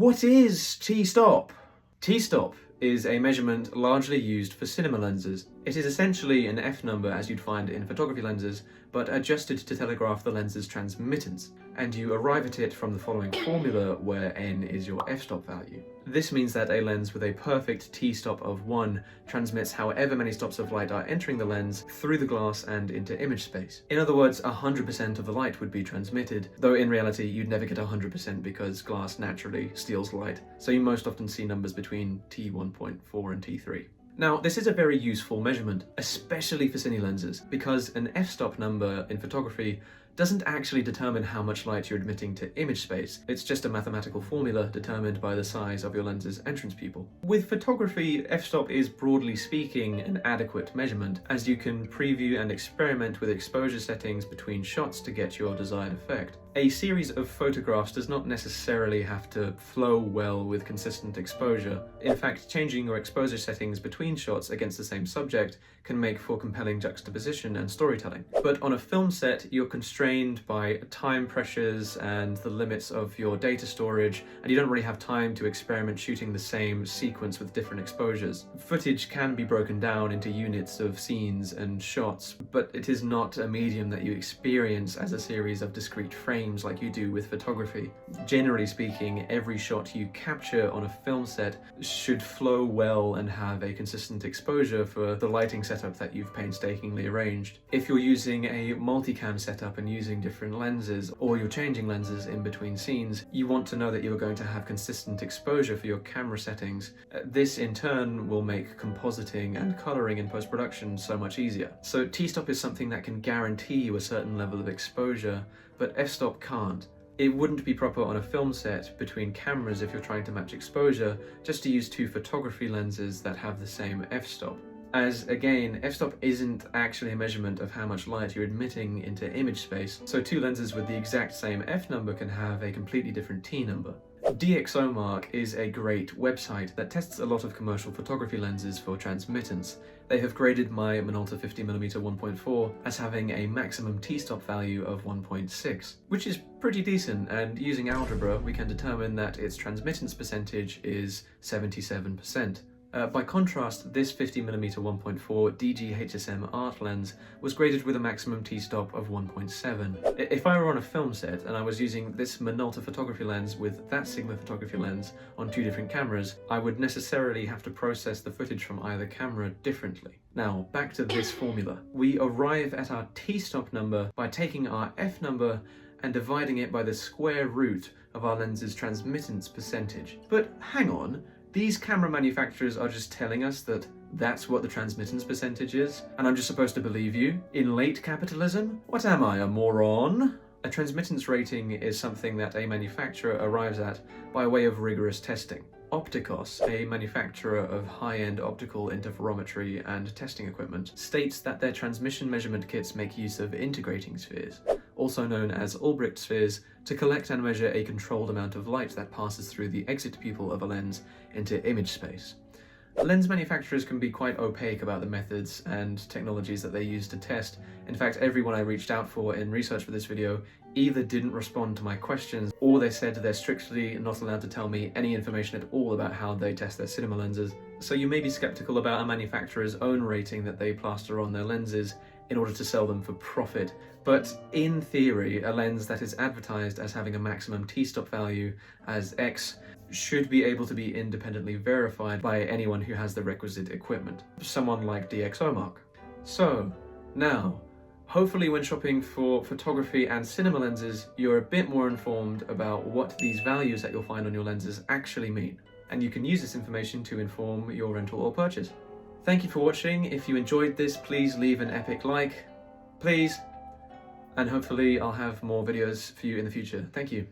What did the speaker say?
What is t-stop? T-stop is a measurement largely used for cinema lenses. It is essentially an F number as you'd find in photography lenses, but adjusted to telegraph the lens's transmittance, and you arrive at it from the following formula where n is your f-stop value. This means that a lens with a perfect t-stop of 1 transmits however many stops of light are entering the lens through the glass and into image space. In other words, 100% of the light would be transmitted, though in reality you'd never get 100% because glass naturally steals light, so you most often see numbers between T1.4 and T3. Now, this is a very useful measurement, especially for cine lenses, because an f-stop number in photography doesn't actually determine how much light you're admitting to image space. It's just a mathematical formula determined by the size of your lens's entrance pupil. With photography, f-stop is broadly speaking an adequate measurement, as you can preview and experiment with exposure settings between shots to get your desired effect. A series of photographs does not necessarily have to flow well with consistent exposure. In fact, changing your exposure settings between shots against the same subject can make for compelling juxtaposition and storytelling. But on a film set, you're constrained by time pressures and the limits of your data storage, and you don't really have time to experiment shooting the same sequence with different exposures. Footage can be broken down into units of scenes and shots, but it is not a medium that you experience as a series of discrete frames like you do with photography. Generally speaking, every shot you capture on a film set should flow well and have a consistent exposure for the lighting setup that you've painstakingly arranged. If you're using a multicam setup and using different lenses, or you're changing lenses in between scenes, you want to know that you're going to have consistent exposure for your camera settings. This in turn will make compositing and coloring in post-production so much easier. So t-stop is something that can guarantee you a certain level of exposure, but f-stop can't. It wouldn't be proper on a film set between cameras if you're trying to match exposure just to use two photography lenses that have the same f-stop. As again, f-stop isn't actually a measurement of how much light you're admitting into image space, so two lenses with the exact same f number can have a completely different t number. DxOMark is a great website that tests a lot of commercial photography lenses for transmittance. They have graded my Minolta 50mm 1.4 as having a maximum t-stop value of 1.6, which is pretty decent, and using algebra we can determine that its transmittance percentage is 77%. By contrast, this 50mm 1.4 DG-HSM art lens was graded with a maximum t-stop of 1.7. If I were on a film set and I was using this Minolta photography lens with that Sigma photography lens on two different cameras, I would necessarily have to process the footage from either camera differently. Now, back to this formula. We arrive at our t-stop number by taking our f number and dividing it by the square root of our lens's transmittance percentage. But hang on, these camera manufacturers are just telling us that that's what the transmittance percentage is, and I'm just supposed to believe you? In late capitalism? What am I, a moron? A transmittance rating is something that a manufacturer arrives at by way of rigorous testing. Opticos, a manufacturer of high-end optical interferometry and testing equipment, states that their transmission measurement kits make use of integrating spheres, also known as Ulbricht spheres, to collect and measure a controlled amount of light that passes through the exit pupil of a lens into image space. Lens manufacturers can be quite opaque about the methods and technologies that they use to test. In fact, everyone I reached out for in research for this video either didn't respond to my questions, or they said they're strictly not allowed to tell me any information at all about how they test their cinema lenses. So you may be skeptical about a manufacturer's own rating that they plaster on their lenses in order to sell them for profit. But in theory, a lens that is advertised as having a maximum t-stop value as X should be able to be independently verified by anyone who has the requisite equipment, someone like DxOMark. So, now, hopefully when shopping for photography and cinema lenses, you're a bit more informed about what these values that you'll find on your lenses actually mean, and you can use this information to inform your rental or purchase. Thank you for watching. If you enjoyed this, please leave an epic like, please, and hopefully I'll have more videos for you in the future. Thank you.